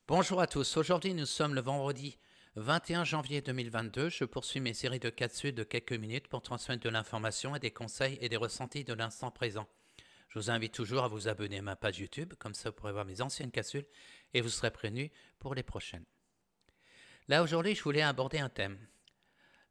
Bonjour à tous, aujourd'hui nous sommes le vendredi 21 janvier 2022. Je poursuis mes séries de capsules de quelques minutes pour transmettre de l'information et des conseils et des ressentis de l'instant présent. Je vous invite toujours à vous abonner à ma page YouTube, comme ça vous pourrez voir mes anciennes capsules et vous serez prévenus pour les prochaines. Là aujourd'hui je voulais aborder un thème,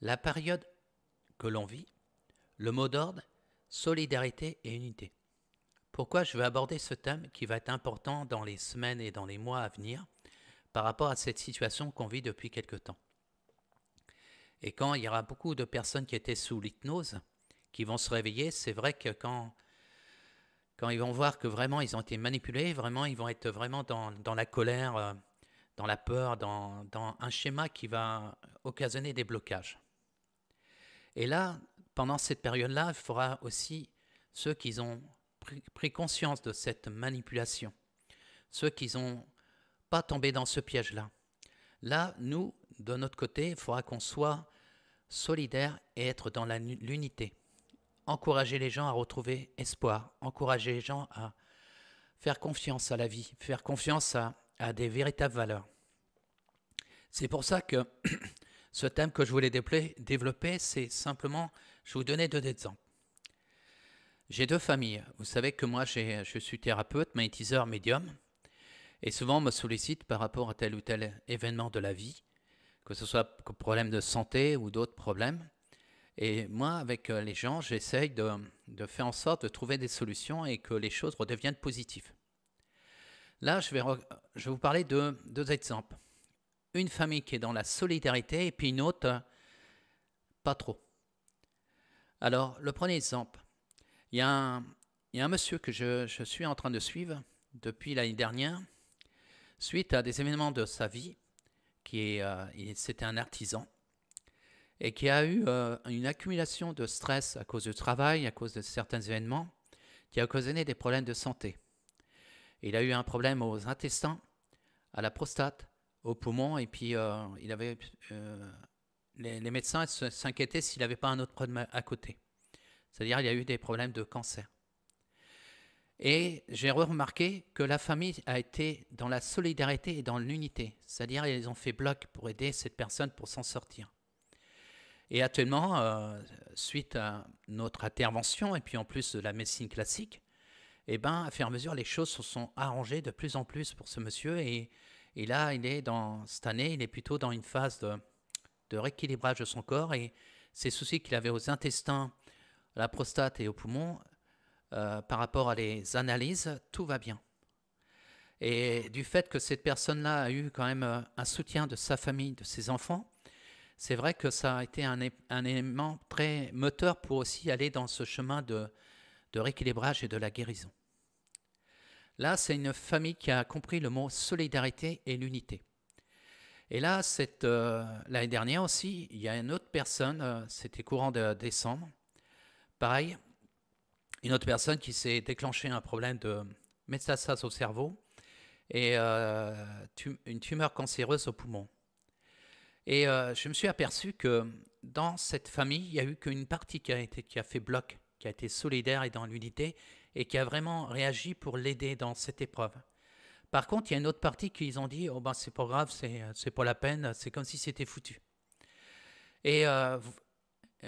la période que l'on vit, le mot d'ordre, solidarité et unité. Pourquoi je veux aborder ce thème qui va être important dans les semaines et dans les mois à venir par rapport à cette situation qu'on vit depuis quelque temps. Et quand il y aura beaucoup de personnes qui étaient sous l'hypnose, qui vont se réveiller, c'est vrai que quand ils vont voir que vraiment ils ont été manipulés, vraiment ils vont être vraiment dans la colère, dans la peur, dans un schéma qui va occasionner des blocages. Et là, pendant cette période-là, il faudra aussi ceux qui ont pris conscience de cette manipulation, ceux qui n'ont pas tombé dans ce piège-là. Là, nous, de notre côté, il faudra qu'on soit solidaires et être dans l'unité. Encourager les gens à retrouver espoir, encourager les gens à faire confiance à la vie, faire confiance à des véritables valeurs. C'est pour ça que ce thème que je voulais développer, c'est simplement, je vais vous donner deux exemples. J'ai deux familles. Vous savez que moi, je suis thérapeute, magnétiseur, médium, et souvent on me sollicite par rapport à tel ou tel événement de la vie, que ce soit problème de santé ou d'autres problèmes. Et moi, avec les gens, j'essaye de faire en sorte de trouver des solutions et que les choses redeviennent positives. Là, je vais vous parler de deux exemples. Une famille qui est dans la solidarité et puis une autre, pas trop. Alors, le premier exemple, il y a un monsieur que je suis en train de suivre depuis l'année dernière, suite à des événements de sa vie, c'était un artisan, et qui a eu une accumulation de stress à cause du travail, à cause de certains événements, qui a occasionné des problèmes de santé. Il a eu un problème aux intestins, à la prostate, aux poumons, et puis les médecins s'inquiétaient s'il n'avait pas un autre problème à côté. C'est-à-dire il y a eu des problèmes de cancer. Et j'ai remarqué que la famille a été dans la solidarité et dans l'unité. C'est-à-dire ils ont fait bloc pour aider cette personne pour s'en sortir. Et actuellement, suite à notre intervention et puis en plus de la médecine classique, eh ben, à fur et à mesure, les choses se sont arrangées de plus en plus pour ce monsieur. Et là, cette année, il est plutôt dans une phase de rééquilibrage de son corps. Et ces soucis qu'il avait aux intestins, à la prostate et aux poumons, par rapport à les analyses, tout va bien. Et du fait que cette personne-là a eu quand même un soutien de sa famille, de ses enfants, c'est vrai que ça a été un élément très moteur pour aussi aller dans ce chemin de rééquilibrage et de la guérison. Là, c'est une famille qui a compris le mot solidarité et l'unité. Et là, l'année dernière aussi, il y a une autre personne, c'était courant de décembre, pareil, une autre personne qui s'est déclenché un problème de métastase au cerveau et une tumeur cancéreuse au poumon. Et je me suis aperçu que dans cette famille, il n'y a eu qu'une partie qui a fait bloc, qui a été solidaire et dans l'unité, et qui a vraiment réagi pour l'aider dans cette épreuve. Par contre, il y a une autre partie qui ont dit « Oh ben c'est pas grave, c'est pas la peine, c'est comme si c'était foutu ». Et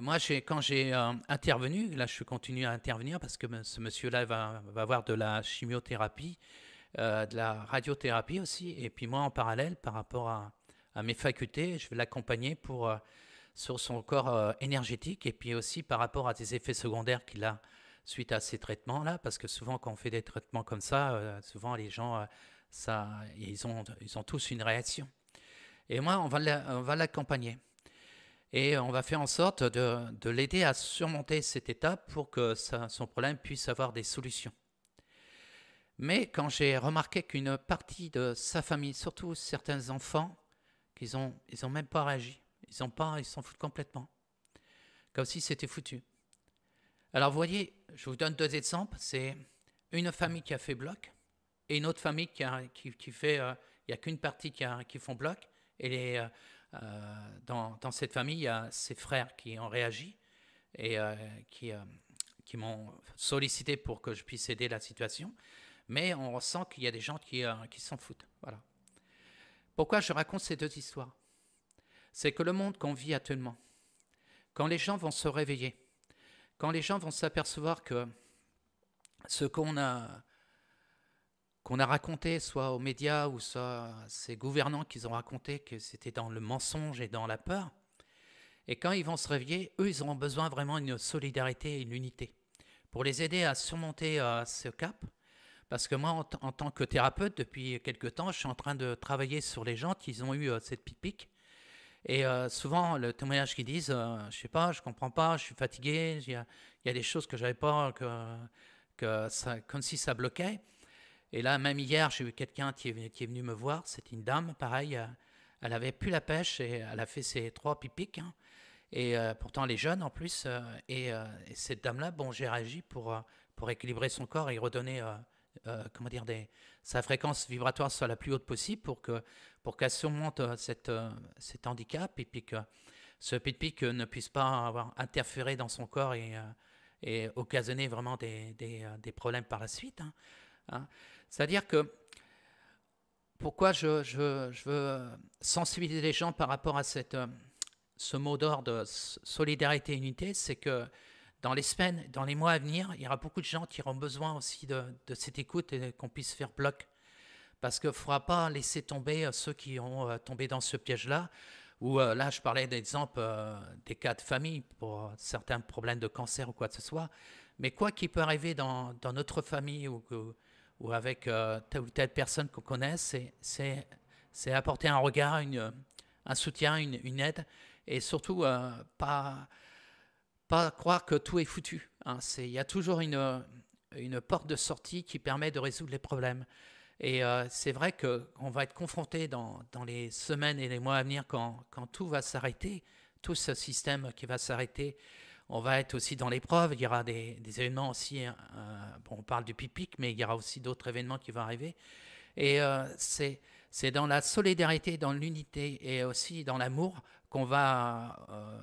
moi, quand j'ai intervenu, là je continue à intervenir parce que ce monsieur-là va avoir de la chimiothérapie, de la radiothérapie aussi, et puis moi en parallèle par rapport à mes facultés, je vais l'accompagner sur son corps énergétique et puis aussi par rapport à des effets secondaires qu'il a suite à ces traitements-là, parce que souvent quand on fait des traitements comme ça, souvent les gens, ils ont tous une réaction. Et moi, on va l'accompagner. Et on va faire en sorte de l'aider à surmonter cette étape pour que son problème puisse avoir des solutions. Mais quand j'ai remarqué qu'une partie de sa famille, surtout certains enfants, ils ont même pas réagi. Ils s'en foutent complètement. Comme si c'était foutu. Alors vous voyez, je vous donne deux exemples. C'est une famille qui a fait bloc et une autre famille qui fait, il n'y a qu'une partie qui font bloc. Et dans cette famille, il y a ses frères qui ont réagi et qui m'ont sollicité pour que je puisse aider la situation. Mais on ressent qu'il y a des gens qui s'en foutent. Voilà. Pourquoi je raconte ces deux histoires? C'est que le monde qu'on vit actuellement, quand les gens vont se réveiller, quand les gens vont s'apercevoir que ce qu'on a raconté, soit aux médias ou soit ces gouvernants qui ont raconté que c'était dans le mensonge et dans la peur, et quand ils vont se réveiller, eux, ils auront besoin vraiment d'une solidarité et une unité pour les aider à surmonter ce cap. Parce que moi, en tant que thérapeute, depuis quelque temps, je suis en train de travailler sur les gens qui ont eu cette pique. Et souvent, le témoignage qu'ils disent, je sais pas, je comprends pas, je suis fatigué, il y a des choses que j'avais pas, comme si ça bloquait. Et là, même hier, j'ai eu quelqu'un qui est venu me voir, c'était une dame, pareil, elle avait plus la pêche et elle a fait ses 3 pipiques, hein, et pourtant elle est jeune en plus, et cette dame-là, bon, j'ai réagi pour équilibrer son corps et redonner, comment dire, sa fréquence vibratoire soit la plus haute possible pour qu'elle surmonte cet handicap et puis que ce pic ne puisse pas avoir interféré dans son corps et occasionner vraiment des problèmes par la suite, hein, hein. C'est-à-dire que pourquoi je veux sensibiliser les gens par rapport à ce mot d'ordre solidarité et unité, c'est que dans les semaines, dans les mois à venir, il y aura beaucoup de gens qui auront besoin aussi de cette écoute et qu'on puisse faire bloc. Parce qu'il ne faudra pas laisser tomber ceux qui ont tombé dans ce piège-là. Ou là, je parlais d'exemple des cas de famille pour certains problèmes de cancer ou quoi que ce soit. Mais quoi qu'il peut arriver dans notre famille ou avec telle ou telle personne qu'on connaît, c'est apporter un regard, un soutien, une aide. Et surtout, pas croire que tout est foutu, hein. Il y a toujours une porte de sortie qui permet de résoudre les problèmes. Et c'est vrai qu'on va être confronté dans les semaines et les mois à venir quand tout va s'arrêter, tout ce système qui va s'arrêter. On va être aussi dans l'épreuve, il y aura des événements aussi, bon, on parle du pipic, mais il y aura aussi d'autres événements qui vont arriver. Et c'est dans la solidarité, dans l'unité et aussi dans l'amour qu'on va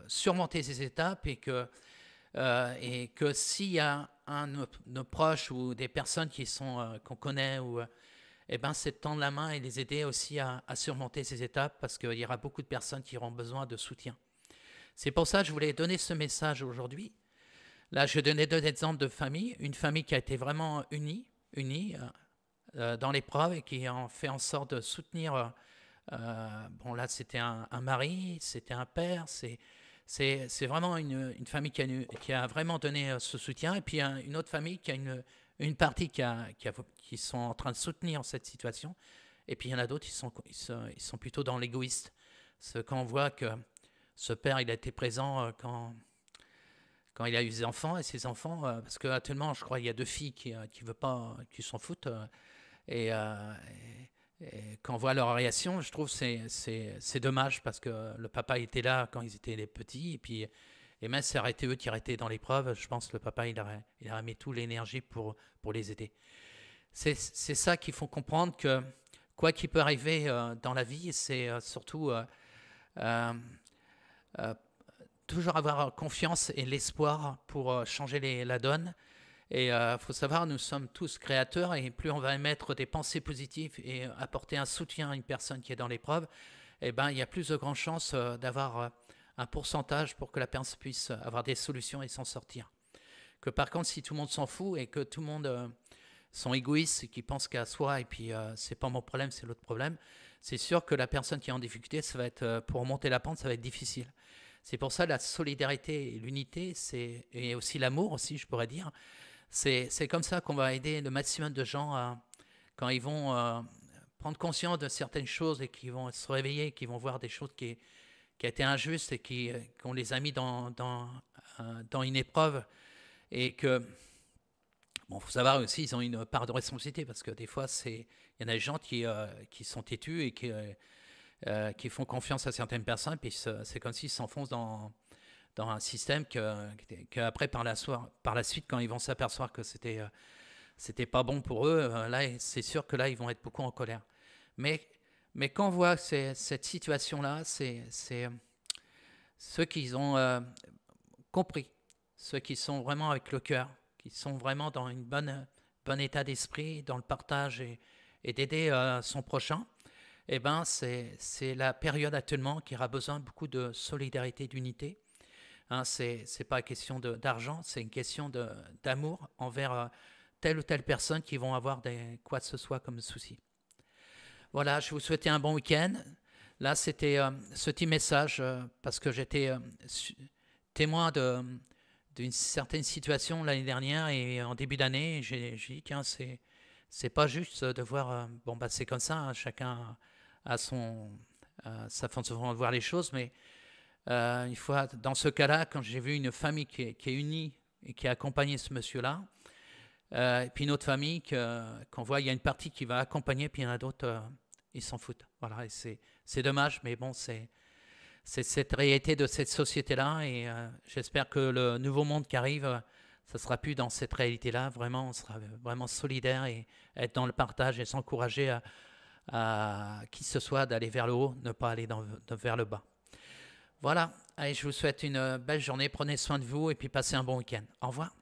surmonter ces étapes et que s'il y a nos proches ou des personnes qu'on connaît, eh ben, c'est de tendre la main et les aider aussi à surmonter ces étapes parce qu'il y aura beaucoup de personnes qui auront besoin de soutien. C'est pour ça que je voulais donner ce message aujourd'hui. Là, je donnais 2 exemples de familles. Une famille qui a été vraiment unie dans l'épreuve et qui a fait en sorte de soutenir. Bon, là, c'était un mari, c'était un père. C'est vraiment une famille qui a vraiment donné ce soutien. Et puis une autre famille qui a une partie qui sont en train de soutenir cette situation. Et puis il y en a d'autres qui sont plutôt dans l'égoïste. Quand on voit que ce père, il a été présent quand il a eu des enfants, et ses enfants, parce qu'actuellement, je crois qu'il y a 2 filles qui veulent pas, qui s'en foutent. Et quand on voit leur réaction, je trouve que c'est dommage parce que le papa était là quand ils étaient les petits. Et même si ça aurait été eux qui auraient été dans l'épreuve, je pense que le papa, il aurait mis toute l'énergie pour les aider. C'est ça qu'il faut comprendre, que quoi qu'il peut arriver dans la vie, c'est surtout toujours avoir confiance et l'espoir pour changer la donne. Et il faut savoir, nous sommes tous créateurs et plus on va émettre des pensées positives et apporter un soutien à une personne qui est dans l'épreuve, eh ben, il y a plus de grandes chances d'avoir un pourcentage pour que la personne puisse avoir des solutions et s'en sortir. Que par contre, si tout le monde s'en fout et que tout le monde sont égoïstes et qui pensent qu'à soi et puis c'est pas mon problème, c'est l'autre problème, c'est sûr que la personne qui est en difficulté, ça va être, pour remonter la pente, ça va être difficile. C'est pour ça la solidarité et l'unité, et aussi l'amour aussi, je pourrais dire. C'est comme ça qu'on va aider le maximum de gens quand ils vont prendre conscience de certaines choses et qui vont se réveiller, qui vont voir des choses qui étaient injustes et qu'on les a mis dans une épreuve. Et que, bon, il faut savoir aussi, ils ont une part de responsabilité parce que des fois, il y en a des gens qui sont têtus et qui font confiance à certaines personnes, puis c'est comme s'ils s'enfoncent dans un système qu'après, par la suite, quand ils vont s'apercevoir que c'était pas bon pour eux, là, c'est sûr que là, ils vont être beaucoup en colère. Mais quand on voit cette situation-là, c'est ceux qui ont compris, ceux qui sont vraiment avec le cœur, qui sont vraiment dans bon état d'esprit, dans le partage et d'aider son prochain. eh ben, c'est la période actuellement qui aura besoin de beaucoup de solidarité, d'unité. Hein, c'est pas question d'argent, c'est une question d'amour envers telle ou telle personne qui vont avoir quoi que ce soit comme souci. Voilà, je vous souhaitais un bon week-end. Là, c'était ce petit message parce que j'étais témoin d'une certaine situation l'année dernière et en début d'année, j'ai dit, tiens, c'est pas juste de voir, bon, bah, c'est comme ça, hein, chacun a sa façon de voir les choses, mais une fois, dans ce cas-là, quand j'ai vu une famille qui est unie et qui a accompagné ce monsieur-là, et puis une autre famille qu'on voit, il y a une partie qui va accompagner, puis il y en a d'autres, ils s'en foutent. Voilà, et c'est dommage, mais bon, c'est cette réalité de cette société-là, et j'espère que le nouveau monde qui arrive, ça sera plus dans cette réalité-là. Vraiment, on sera vraiment solidaire et être dans le partage et s'encourager à qui que ce soit d'aller vers le haut, ne pas aller vers le bas. Voilà, allez, je vous souhaite une belle journée, prenez soin de vous et puis passez un bon week-end. Au revoir.